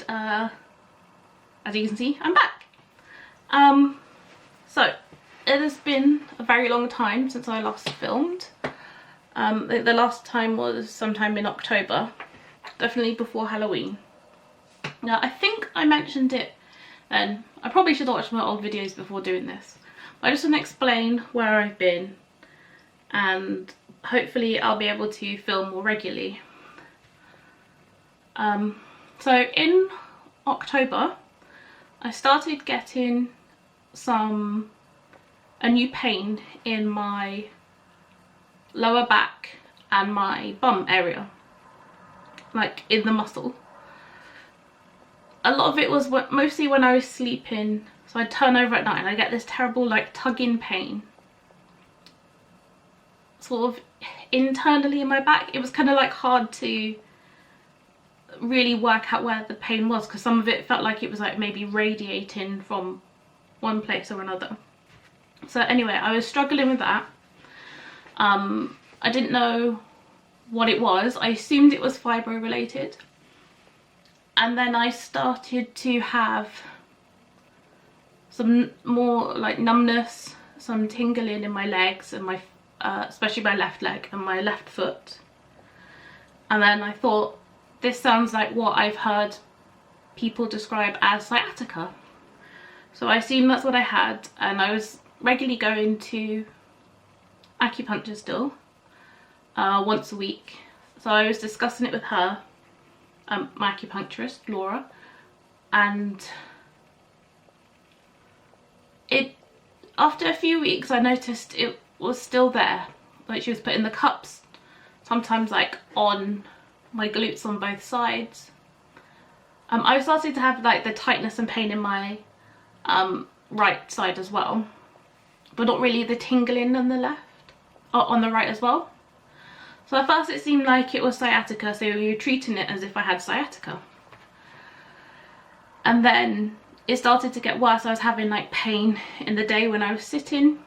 and as you can see, I'm back. So it has been a very long time since I last filmed. The last time was sometime in October, definitely before Halloween. Now I think I mentioned it then. I probably should have watched my old videos before doing this. But I just want to explain where I've been, and hopefully I'll be able to film more regularly. So in October I started getting a new pain in my lower back and my bum area, like in the muscle. A lot of it was mostly when I was sleeping, so I'd turn over at night and I get this terrible like tugging pain sort of internally in my back. It was kind of like hard to really work out where the pain was, because some of it felt like it was like maybe radiating from one place or another. So anyway, I was struggling with that. I didn't know what it was. I assumed it was fibro related, and then I started to have some more like numbness, some tingling in my legs and my especially my left leg and my left foot. And then I thought, this sounds like what I've heard people describe as sciatica. So I assumed that's what I had, and I was regularly going to acupuncture still, once a week. So I was discussing it with her, my acupuncturist, Laura, and after a few weeks I noticed it was still there. Like, she was putting the cups sometimes like on my glutes on both sides. I started to have like the tightness and pain in my right side as well, but not really the tingling on the left, or on the right as well. So at first it seemed like it was sciatica, so we were treating it as if I had sciatica. And then it started to get worse. I was having like pain in the day when I was sitting.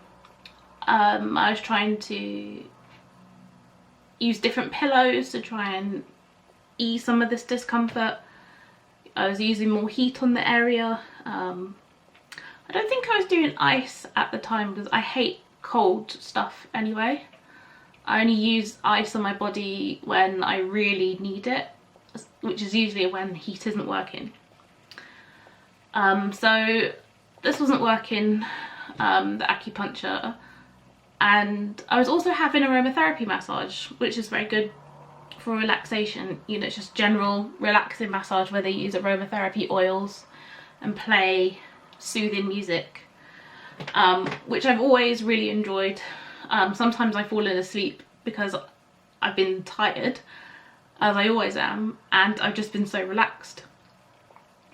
I was trying to use different pillows to try and ease some of this discomfort. I was using more heat on the area. I don't think I was doing ice at the time because I hate cold stuff anyway. I only use ice on my body when I really need it, which is usually when heat isn't working. So this wasn't working, the acupuncture, and I was also having aromatherapy massage, which is very good for relaxation. You know, it's just general relaxing massage where they use aromatherapy oils and play soothing music, which I've always really enjoyed. Sometimes I've fallen asleep because I've been tired, as I always am, and I've just been so relaxed.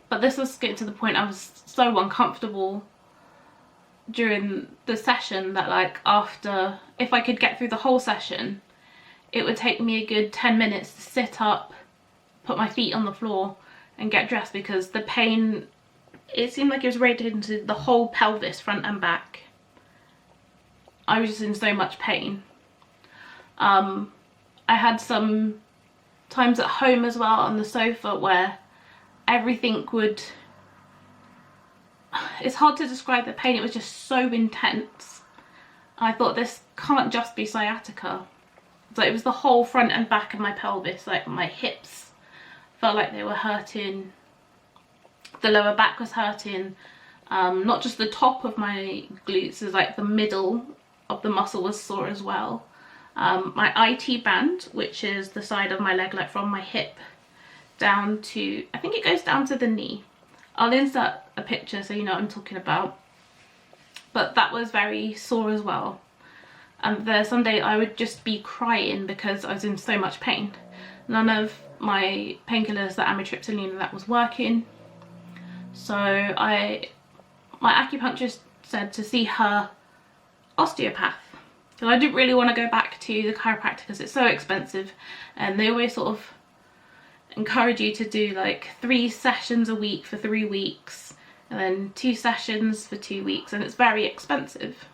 But this was getting to the point I was so uncomfortable during the session that, like, after, if I could get through the whole session, it would take me a good 10 minutes to sit up, put my feet on the floor and get dressed, because the pain, it seemed like it was radiating into the whole pelvis, front and back. I was just in so much pain. I had some times at home as well on the sofa where everything would, it's hard to describe the pain, it was just so intense. I thought, this can't just be sciatica. So it was the whole front and back of my pelvis, like my hips felt like they were hurting, the lower back was hurting, not just the top of my glutes, it was like the middle of the muscle was sore as well. My IT band, which is the side of my leg, like from my hip down to, I think it goes down to the knee. I'll insert a picture so you know what I'm talking about. But that was very sore as well. And there some days I would just be crying because I was in so much pain. None of my painkillers, the amitriptyline, and that was working. So my acupuncturist said to see her osteopath. So I didn't really want to go back to the chiropractor because it's so expensive, and they always sort of encourage you to do like 3 sessions a week for 3 weeks and then 2 sessions for 2 weeks, and it's very expensive.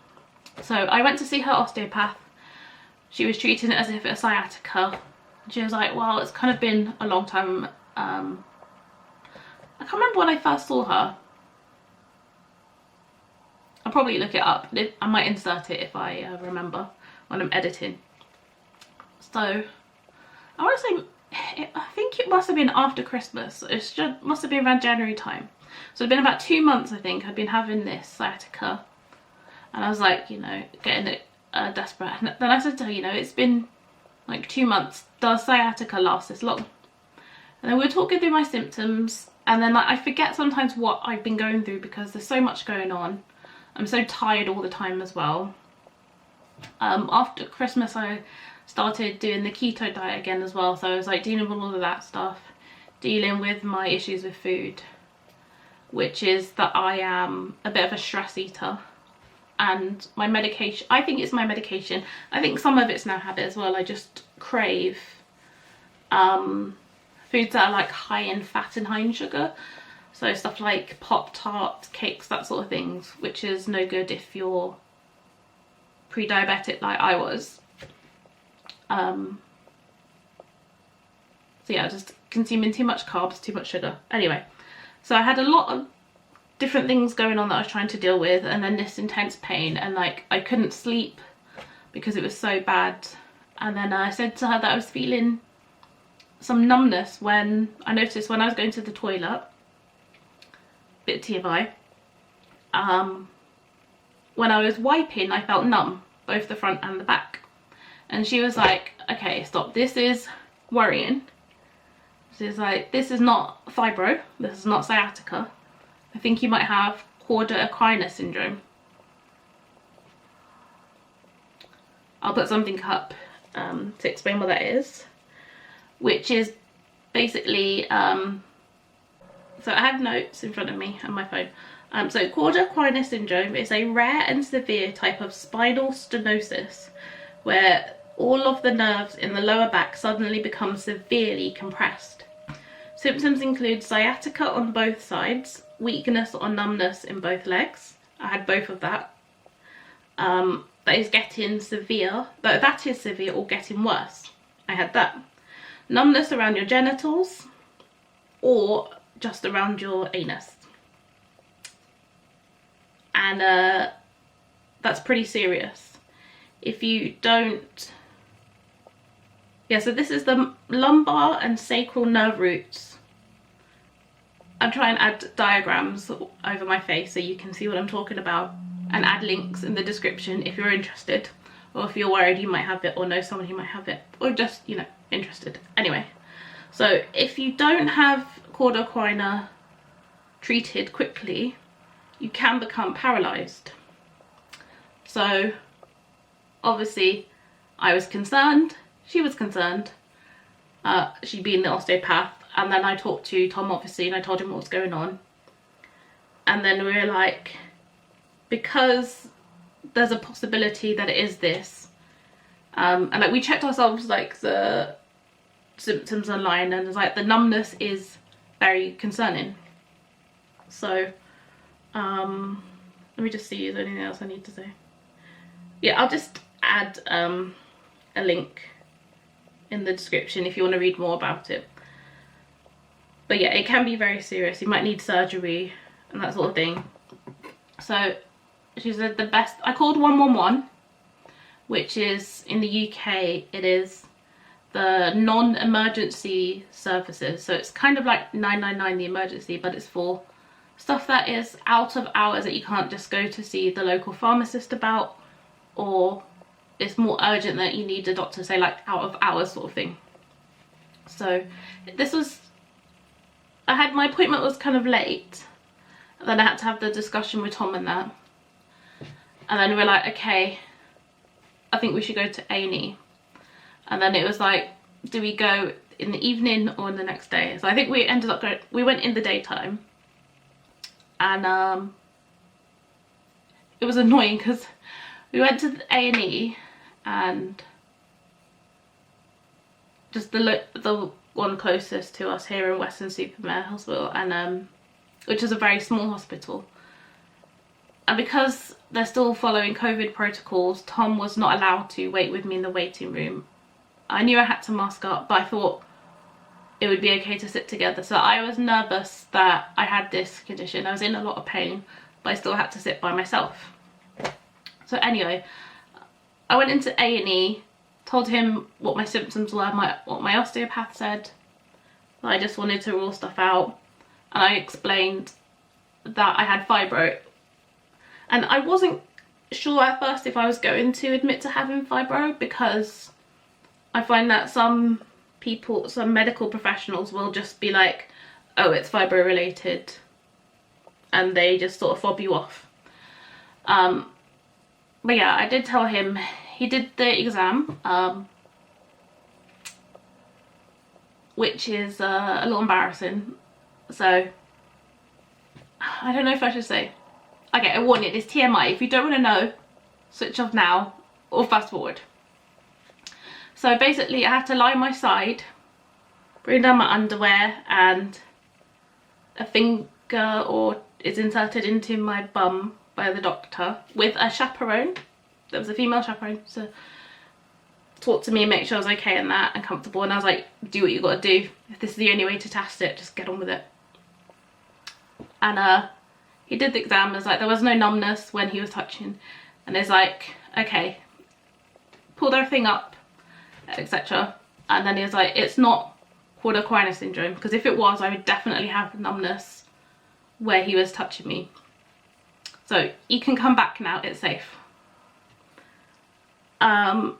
So I went to see her osteopath. She was treating it as if it was sciatica. She was like, well, it's kind of been a long time I can't remember when I first saw her. I'll probably look it up. I might insert it if I remember when I'm editing. So I want to say, I think it must have been after Christmas. It must have been around January time. So it's been about 2 months, I think, I'd been having this sciatica. And I was like, you know, getting it desperate. And then I said to her, you know, it's been like 2 months. Does sciatica last this long? And then we were talking through my symptoms. And then like, I forget sometimes what I've been going through because there's so much going on. I'm so tired all the time as well. After Christmas, I started doing the keto diet again as well. So I was like dealing with all of that stuff. Dealing with my issues with food. Which is that I am a bit of a stress eater. And my medication, I think it's my medication. I think some of it's now habit as well. I just crave foods that are like high in fat and high in sugar. So stuff like Pop-Tarts, cakes, that sort of things, which is no good if you're pre-diabetic like I was. So yeah, just consuming too much carbs, too much sugar. Anyway, so I had a lot of different things going on that I was trying to deal with, and then this intense pain, and like I couldn't sleep because it was so bad. And then I said to her that I was feeling some numbness when I noticed when I was going to the toilet, bit TMI, when I was wiping I felt numb, both the front and the back. And she was like, okay, stop, this is worrying. She's like, this is not fibro, this is not sciatica. I think you might have Cauda Equina syndrome. I'll put something up to explain what that is, which is basically, so I have notes in front of me on my phone. So Cauda Equina syndrome is a rare and severe type of spinal stenosis where all of the nerves in the lower back suddenly become severely compressed. Symptoms include sciatica on both sides, weakness or numbness in both legs. I had both of that. That is getting severe, that is severe or getting worse. I had that. Numbness around your genitals or just around your anus. And that's pretty serious. If you don't... Yeah, so this is the lumbar and sacral nerve roots. I'll try and add diagrams over my face so you can see what I'm talking about, and add links in the description if you're interested, or if you're worried you might have it or know someone who might have it, or just, you know, interested. Anyway, so if you don't have Cauda Equina treated quickly, you can become paralysed. So obviously I was concerned, she was concerned, she being the osteopath. And then I talked to Tom, obviously, and I told him what was going on. And then we were like, because there's a possibility that it is this, and like we checked ourselves like the symptoms online, and it's like the numbness is very concerning. So let me just see, is there anything else I need to say? Yeah, I'll just add a link in the description if you want to read more about it. But yeah, it can be very serious. You might need surgery and that sort of thing. So she said the best, I called 111, which is in the UK, it is the non-emergency services. So it's kind of like 999, the emergency, but it's for stuff that is out of hours that you can't just go to see the local pharmacist about, or it's more urgent that you need a doctor, say like out of hours sort of thing. So this was, my appointment was kind of late, and then I had to have the discussion with Tom and that, and then we were like, okay, I think we should go to A&E. And then it was like, do we go in the evening or in the next day? So I think we ended up going, we went in the daytime, and it was annoying because we went to the A&E, and just the one closest to us here in Weston-super-Mare Hospital, and which is a very small hospital. And because they're still following COVID protocols, Tom was not allowed to wait with me in the waiting room. I knew I had to mask up, but I thought it would be okay to sit together. So I was nervous that I had this condition. I was in a lot of pain, but I still had to sit by myself. So anyway, I went into A&E, told him what my symptoms were, what my osteopath said, that I just wanted to rule stuff out, and I explained that I had fibro. And I wasn't sure at first if I was going to admit to having fibro, because I find that some people, some medical professionals will just be like, oh, it's fibro related, and they just sort of fob you off. But yeah, I did tell him. He did the exam, which is a little embarrassing. So I don't know if I should say. Okay, I warn you, it's TMI. If you don't want to know, switch off now or fast forward. So basically I have to lie on my side, bring down my underwear, and a finger is inserted into my bum by the doctor with a chaperone. There was a female chaperone to talk to me and make sure I was okay and that and comfortable, and I was like, do what you gotta do. If this is the only way to test it, just get on with it. And he did the exam. There's like, there was no numbness when he was touching, and there's like, okay, pulled everything up, etc. And then he was like, it's not Cauda equina syndrome, because if it was, I would definitely have numbness where he was touching me. So you can come back now, it's safe. I'm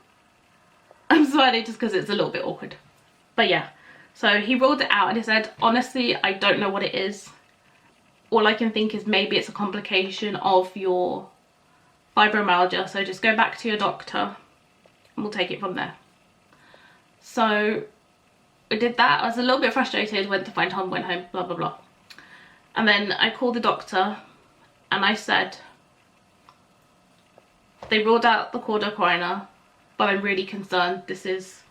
smiling just because it's a little bit awkward. But yeah, so he ruled it out and he said, honestly, I don't know what it is. All I can think is maybe it's a complication of your fibromyalgia, so just go back to your doctor and we'll take it from there. So I did that. I was a little bit frustrated, went to find Tom, went home, blah blah blah. And then I called the doctor and I said, they ruled out the Cauda equina, but I'm really concerned. This is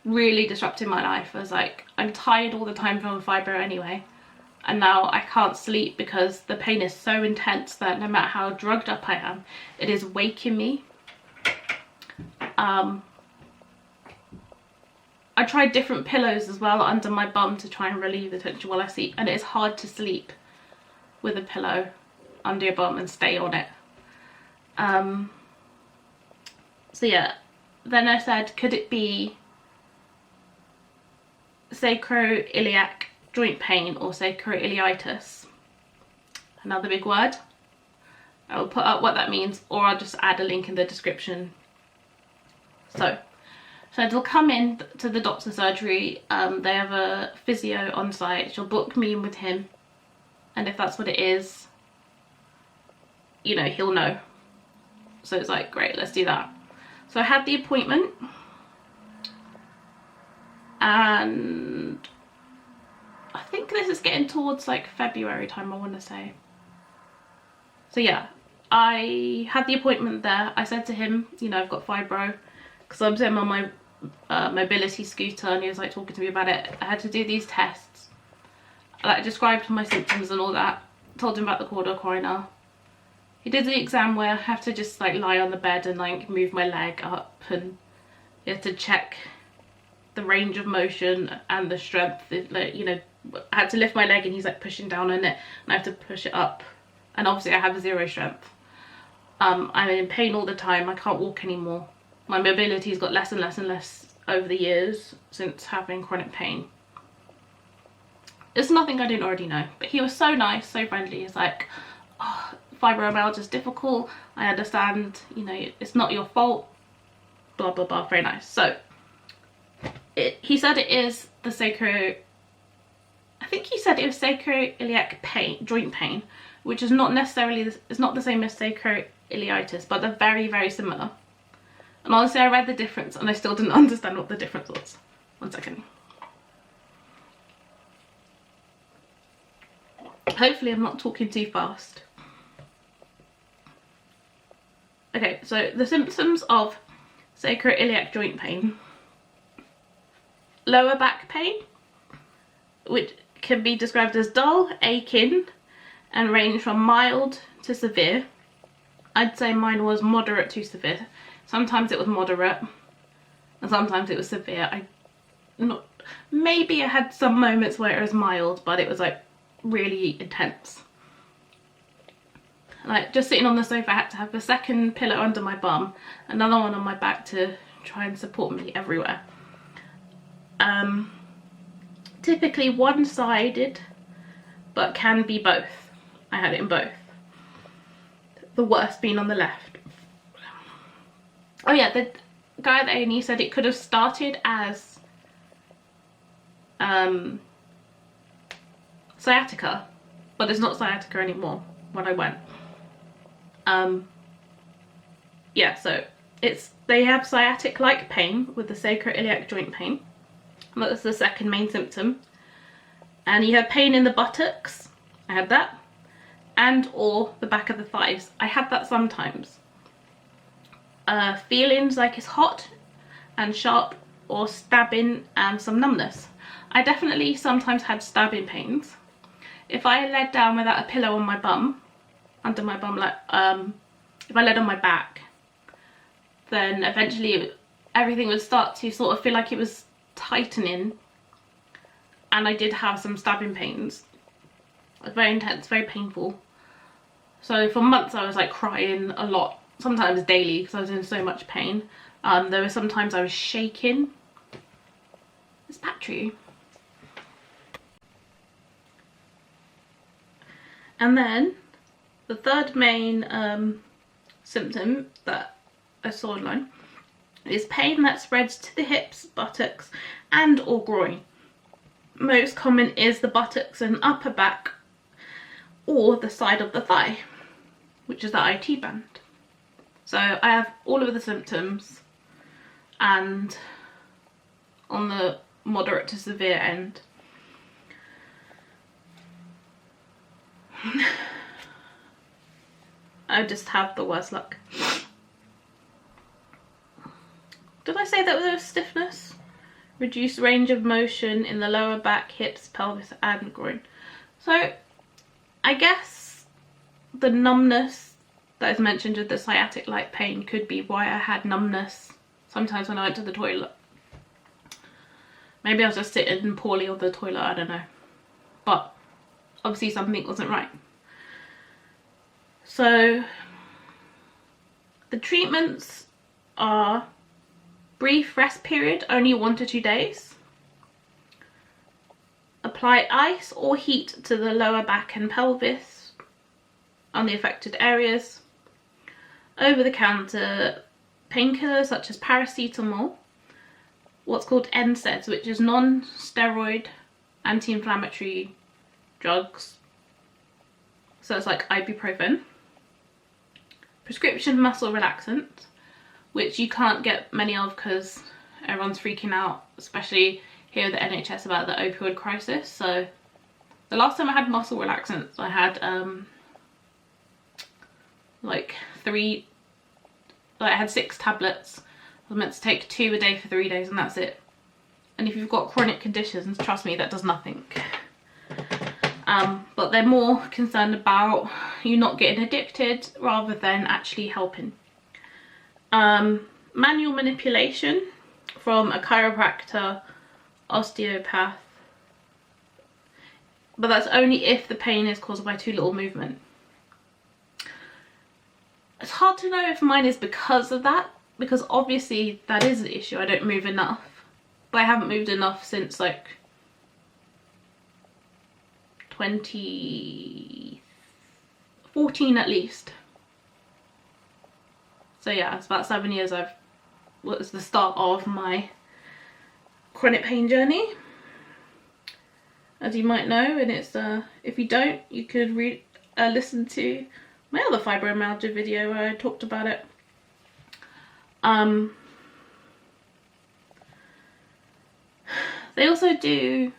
really disrupting my life. I was like, I'm tired all the time from fibro anyway, and now I can't sleep because the pain is so intense that no matter how drugged up I am, it is waking me. I tried different pillows as well under my bum to try and relieve the tension while I sleep, and it is hard to sleep with a pillow under your bum and stay on it. So yeah, then I said, could it be sacroiliac joint pain or sacroiliitis? Another big word. I will put up what that means, or I'll just add a link in the description. So they'll come in to the doctor's surgery. They have a physio on site. She'll book me in with him, and if that's what it is, you know, he'll know. So it's like, great, let's do that. So I had the appointment, and I think this is getting towards like February time, I want to say. So yeah, I had the appointment there. I said to him, you know, I've got fibro, because I'm sitting on my mobility scooter, and he was like talking to me about it. I had to do these tests. I described my symptoms and all that. Told him about the Cauda equina. He did the exam where I have to just like lie on the bed and like move my leg up, and you have to check the range of motion and the strength. Like, you know, I had to lift my leg and he's like pushing down on it, and I have to push it up, and obviously I have zero strength. I'm in pain all the time. I can't walk anymore. My mobility's got less and less and less over the years since having chronic pain. It's nothing I didn't already know, but he was so nice, so friendly. He's like, oh, fibromyalgia is difficult, I understand, you know, it's not your fault, blah blah blah. Very nice. So he said it is the I think he said it was sacroiliac pain, joint pain, which is not necessarily, it's not the same as sacroiliitis, but they're very, very similar. And honestly, I read the difference and I still didn't understand what the difference was. One second. Hopefully I'm not talking too fast. Okay, so the symptoms of sacroiliac joint pain: lower back pain, which can be described as dull, aching, and range from mild to severe. I'd say mine was moderate to severe. Sometimes it was moderate and sometimes it was severe. maybe I had some moments where it was mild, but it was like really intense. Like just sitting on the sofa, I had to have a second pillow under my bum, another one on my back to try and support me everywhere. Typically one-sided, but can be both. I had it in both. The worst being on the left. Oh yeah, the guy at A&E said it could have started as sciatica, but it's not sciatica anymore when I went. Yeah, so they have sciatic-like pain with the sacroiliac joint pain. That's the second main symptom. And you have pain in the buttocks. I had that. And or the back of the thighs. I had that sometimes. Feelings like it's hot and sharp, or stabbing and some numbness. I definitely sometimes had stabbing pains. If I laid down without a pillow on my bum, under my bum, like if I laid on my back, then eventually everything would start to sort of feel like it was tightening, and I did have some stabbing pains. It was very intense, very painful. So for months I was like crying a lot, sometimes daily, because I was in so much pain. There were some times I was shaking. It's battery. And then the third main symptom that I saw online is pain that spreads to the hips, buttocks and or groin. Most common is the buttocks and upper back, or the side of the thigh, which is the IT band. So I have all of the symptoms, and on the moderate to severe end. I just have the worst luck. Did I say that there was stiffness? Reduced range of motion in the lower back, hips, pelvis and groin. So I guess the numbness that is mentioned with the sciatic-like pain could be why I had numbness sometimes when I went to the toilet. Maybe I was just sitting poorly on the toilet, I don't know. But obviously something wasn't right. So the treatments are brief rest period, only 1 to 2 days. Apply ice or heat to the lower back and pelvis on the affected areas. Over-the-counter painkillers such as paracetamol, what's called NSAIDs, which is non-steroid anti-inflammatory drugs. So it's like ibuprofen. Prescription muscle relaxant, which you can't get many of because everyone's freaking out, especially here at the NHS about the opioid crisis. So the last time I had muscle relaxants, I had I had 6 tablets. I was meant to take 2 a day for 3 days and that's it. And if you've got chronic conditions, trust me, that does nothing. But they're more concerned about you not getting addicted rather than actually helping. Manual manipulation from a chiropractor, osteopath, but that's only if the pain is caused by too little movement. It's hard to know if mine is because of that, because obviously that is the issue. I don't move enough, but I haven't moved enough since like 2014 at least. So yeah, it's about 7 years was the start of my chronic pain journey, as you might know. And it's if you don't, you could listen to my other fibromyalgia video where I talked about it. They also do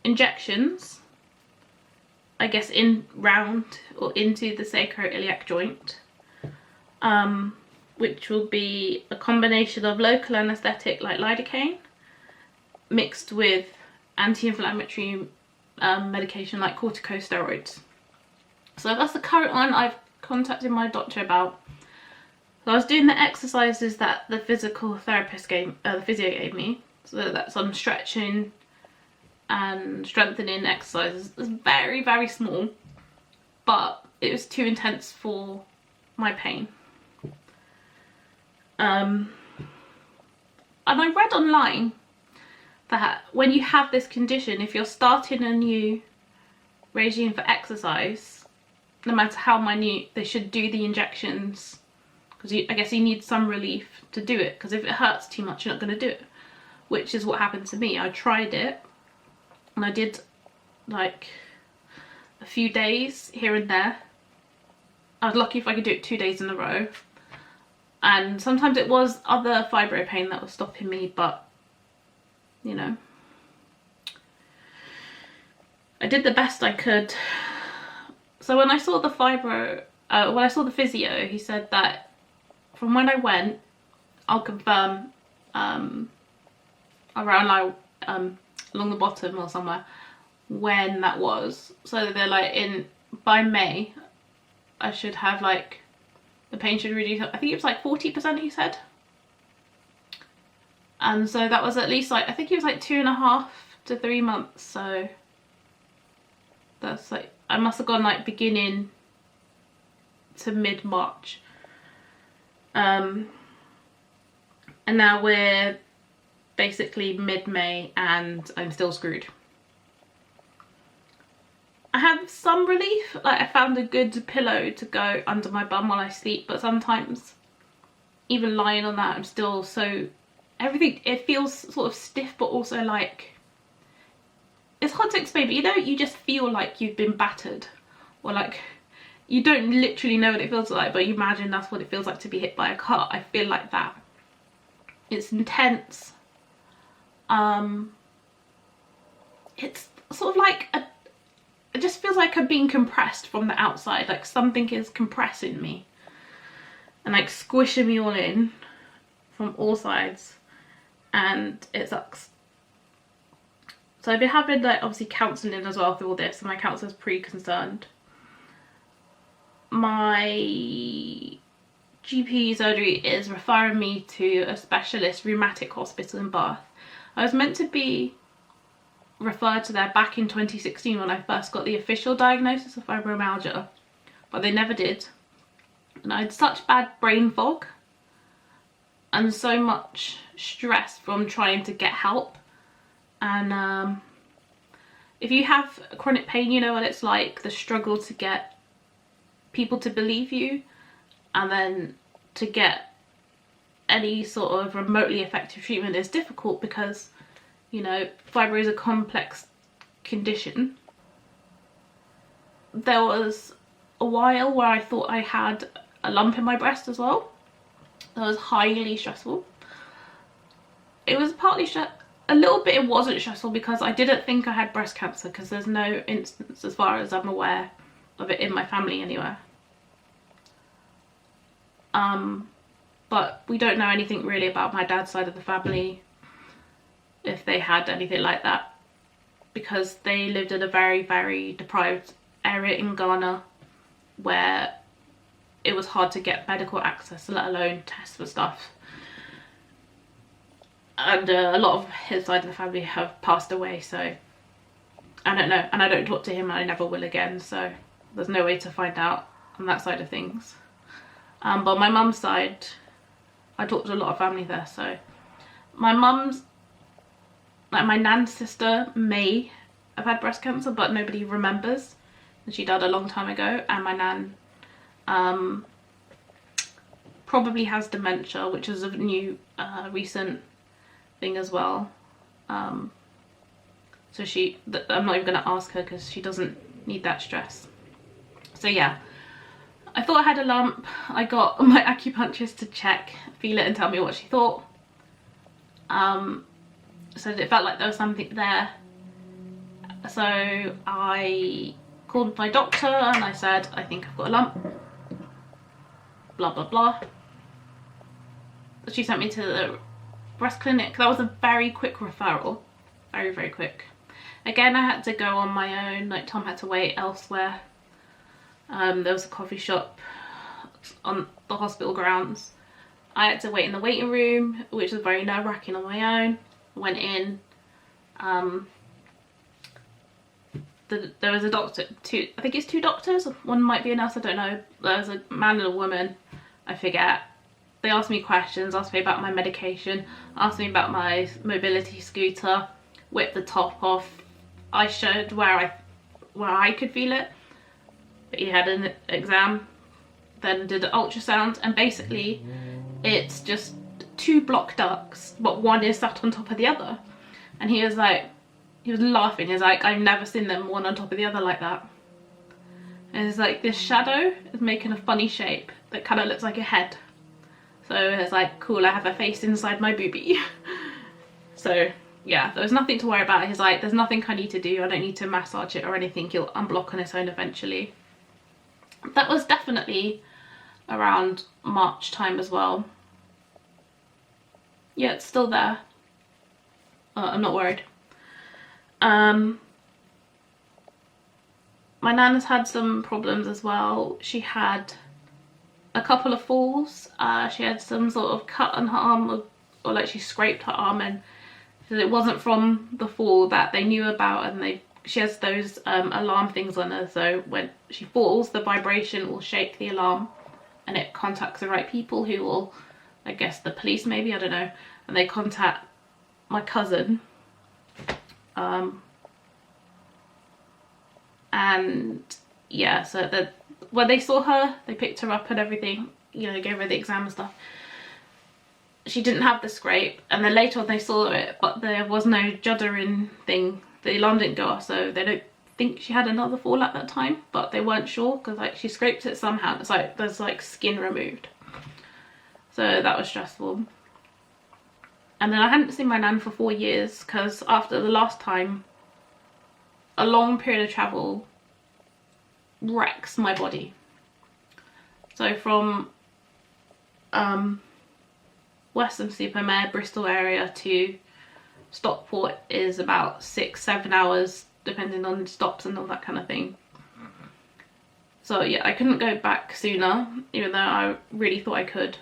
injections, I guess, round or into the sacroiliac joint, which will be a combination of local anaesthetic like lidocaine mixed with anti-inflammatory medication like corticosteroids. So that's the current one I've contacted my doctor about. So I was doing the exercises that the physical therapist the physio gave me, So that's some stretching and strengthening exercises. It's very, very small, but it was too intense for my pain. And I read online that when you have this condition, if you're starting a new regime for exercise, no matter how minute, they should do the injections, because I guess you need some relief to do it, because if it hurts too much, you're not going to do it, which is what happened to me. I tried it and I did like a few days here and there. I was lucky if I could do it 2 days in a row, and sometimes it was other fibro pain that was stopping me, but you know, I did the best I could. So when I saw the fibro, when I saw the physio, he said that from when I went, I'll confirm around like along the bottom or somewhere when that was. So they're like by May I should have like, the pain should reduce. I think it was like 40%, he said. And so that was at least like, I think it was like 2.5 to 3 months. So that's like, I must have gone like beginning to mid-March. And now we're basically mid-May and I'm still screwed. I have some relief, like I found a good pillow to go under my bum while I sleep, but sometimes even lying on that I'm still so, everything, it feels sort of stiff, but also like, it's hard to explain, but you know, you just feel like you've been battered, or like, you don't literally know what it feels like, but you imagine that's what it feels like to be hit by a car. I feel like that. It's intense. It's sort of like it just feels like I'm being compressed from the outside, like something is compressing me and like squishing me all in from all sides, and it sucks. So I've been having like obviously counselling as well through all this, and my counsellor's pretty concerned. My GP surgery is referring me to a specialist rheumatic hospital in Bath. I was meant to be referred to there back in 2016 when I first got the official diagnosis of fibromyalgia, but they never did. And I had such bad brain fog and so much stress from trying to get help. And if you have chronic pain, you know what it's like, the struggle to get people to believe you, and then to get any sort of remotely effective treatment is difficult because, you know, fibro is a complex condition. There was a while where I thought I had a lump in my breast as well. That was highly stressful. It was partly a little bit, it wasn't stressful because I didn't think I had breast cancer, because there's no instance, as far as I'm aware, of it in my family anywhere. But we don't know anything really about my dad's side of the family, if they had anything like that, because they lived in a very, very deprived area in Ghana where it was hard to get medical access, let alone tests for stuff. And a lot of his side of the family have passed away, so I don't know, and I don't talk to him and I never will again, so there's no way to find out on that side of things. But on my mum's side, I talked to a lot of family there, so my mum's, like my nan's sister may have had breast cancer, but nobody remembers, and she died a long time ago. And my nan probably has dementia, which is a new recent thing as well. So I'm not even going to ask her because she doesn't need that stress. So yeah, I thought I had a lump. I got my acupuncturist to check, feel it and tell me what she thought. So it felt like there was something there. So I called my doctor and I said, I think I've got a lump. Blah, blah, blah. She sent me to the breast clinic. That was a very quick referral. Very, very quick. Again, I had to go on my own. Like Tom had to wait elsewhere. There was a coffee shop on the hospital grounds. I had to wait in the waiting room, which was very nerve-wracking on my own. went in. There was a doctor, I think it's 2 doctors, one might be a nurse, I don't know. There's a man and a woman, I forget. They asked me questions, asked me about my medication, asked me about my mobility scooter, whipped the top off. I showed where I could feel it. But he had an exam, then did an ultrasound, and basically it's just 2 block ducts, but one is sat on top of the other. And he was like, he was laughing, he was like, I've never seen them one on top of the other like that. And it's like, this shadow is making a funny shape that kind of looks like a head. So it's like, cool, I have a face inside my boobie. So yeah, there was nothing to worry about. He's like, there's nothing I need to do, I don't need to massage it or anything, it'll unblock on its own eventually. That was definitely around March time as well. Yeah, it's still there. I'm not worried. My nan has had some problems as well. She had a couple of falls. She had some sort of cut on her arm, or like she scraped her arm, and it wasn't from the fall that they knew about, and she has those alarm things on her, so when she falls the vibration will shake the alarm and it contacts the right people who will, I guess the police maybe, I don't know, and they contact my cousin. And yeah, so when they saw her, they picked her up and everything, you know, gave her the exam and stuff. She didn't have the scrape, and then later on they saw it, but there was no juddering thing. The alarm didn't go off, so they don't think she had another fall at that time, but they weren't sure because like she scraped it somehow. It's like there's like skin removed, so that was stressful. And then I hadn't seen my nan for 4 years because after the last time, a long period of travel wrecks my body. So from Weston-super-Mare, Bristol area to Stockport is about 6-7 hours depending on stops and all that kind of thing. So yeah, I couldn't go back sooner, even though I really thought I could.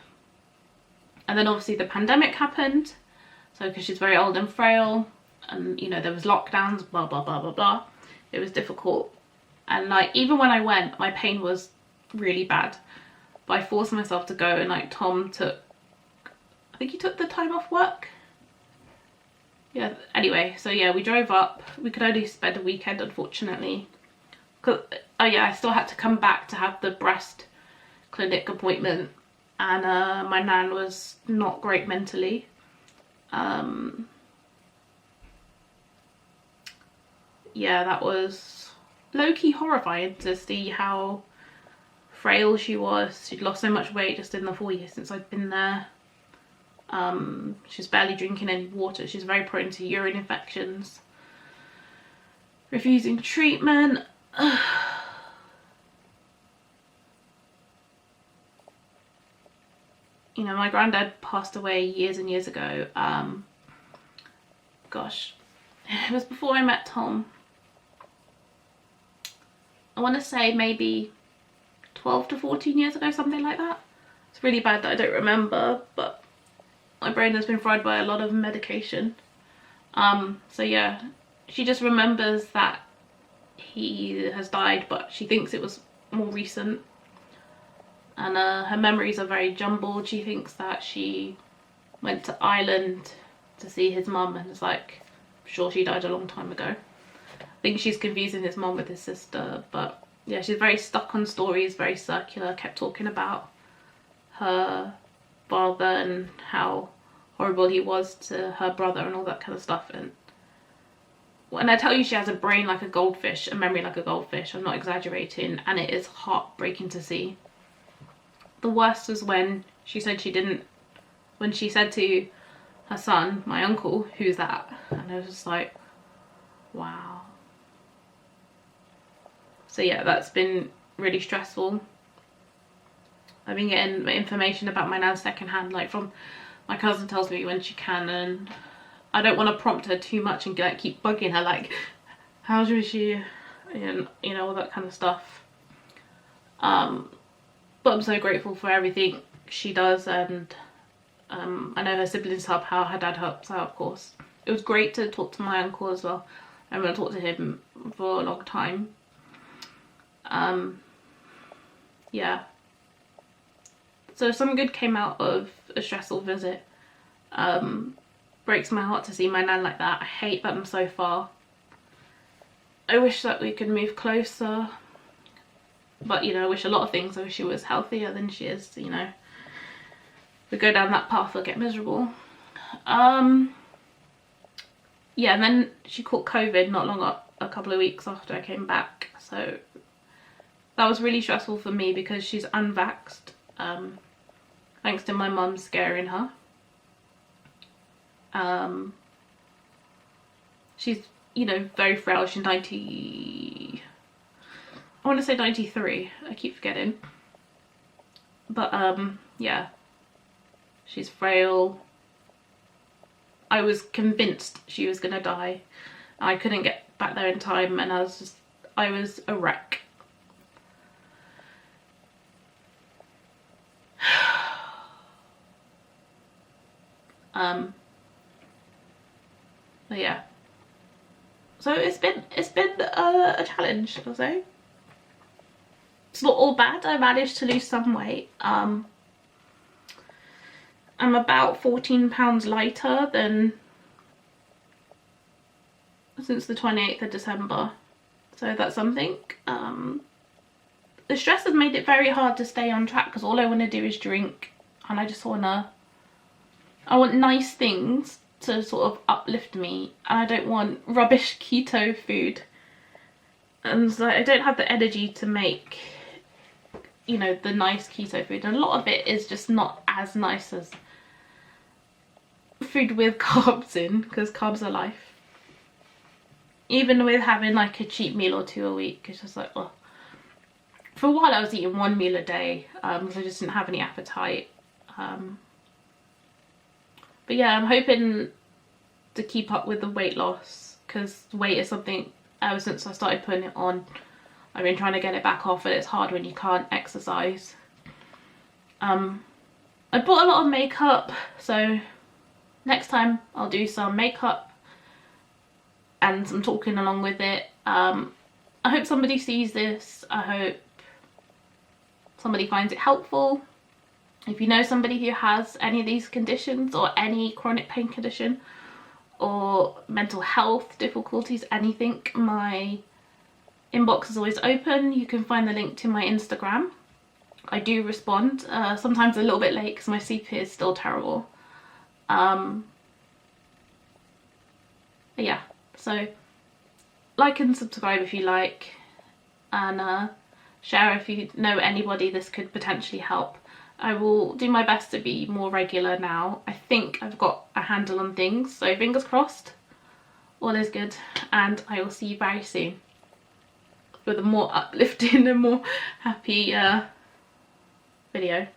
And then obviously the pandemic happened, so because she's very old and frail, and you know there was lockdowns, blah blah blah blah blah, it was difficult. And like even when I went, my pain was really bad, but I forced myself to go, and like Tom took, I think he took the time off work. Yeah, anyway, so yeah, we drove up. We could only spend a weekend, unfortunately. Oh yeah, I still had to come back to have the breast clinic appointment, and my nan was not great mentally. Yeah, that was low-key horrifying to see how frail she was. She'd lost so much weight just in the 4 years since I'd been there. She's barely drinking any water. She's very prone to urine infections. Refusing treatment. You know, my granddad passed away years and years ago. Gosh, it was before I met Tom. I want to say maybe 12 to 14 years ago, something like that. It's really bad that I don't remember, but my brain has been fried by a lot of medication. So yeah, she just remembers that he has died, but she thinks it was more recent. And her memories are very jumbled. She thinks that she went to Ireland to see his mum, and it's like, I'm sure she died a long time ago. I think she's confusing his mum with his sister, but yeah, she's very stuck on stories, very circular, kept talking about her father and how horrible he was to her brother and all that kind of stuff. And when I tell you she has a brain like a goldfish, a memory like a goldfish, I'm not exaggerating, and it is heartbreaking to see. The worst was when she said when she said to her son, my uncle, who's that? And I was just like, wow. So yeah, that's been really stressful. I've been getting information about my nan secondhand, like from my cousin tells me when she can, and I don't want to prompt her too much and like keep bugging her like, how's she, and you know, all that kind of stuff. But I'm so grateful for everything she does, and I know her siblings help out, her dad helps out of course. it was great to talk to my uncle as well. I haven't talked to him for a long time. Yeah. So some good came out of a stressful visit. Breaks my heart to see my nan like that. I hate them so far. I wish that we could move closer. But, you know, I wish a lot of things. I wish she was healthier than she is, you know. If we go down that path, we'll get miserable. Yeah, and then she caught COVID not long a couple of weeks after I came back. So that was really stressful for me because she's unvaxxed. Thanks to my mum scaring her. She's, you know, very frail. She's 90... I want to say 93. I keep forgetting. But, yeah. She's frail. I was convinced she was going to die. I couldn't get back there in time and I was a wreck. But yeah. So it's been a challenge, I'll say. It's not all bad. I managed to lose some weight. I'm about 14 pounds lighter than since the 28th of December. So that's something. The stress has made it very hard to stay on track because all I want to do is drink and I want nice things to sort of uplift me and I don't want rubbish keto food. And so I don't have the energy to make, you know, the nice keto food. And a lot of it is just not as nice as food with carbs in, because carbs are life. Even with having like a cheap meal or two a week, it's just like, oh. For a while I was eating one meal a day because I just didn't have any appetite. But yeah, I'm hoping to keep up with the weight loss because weight is something ever since I started putting it on. I've been trying to get it back off and it's hard when you can't exercise. I bought a lot of makeup, so next time I'll do some makeup and some talking along with it. I hope somebody sees this. I hope somebody finds it helpful. If you know somebody who has any of these conditions or any chronic pain condition or mental health difficulties, anything, my inbox is always open. You can find the link to my Instagram. I do respond, sometimes a little bit late because my CP is still terrible. But yeah, so like and subscribe if you like, and share if you know anybody this could potentially help. I will do my best to be more regular now. I think I've got a handle on things, so fingers crossed, all is good, and I will see you very soon with a more uplifting and more happy video.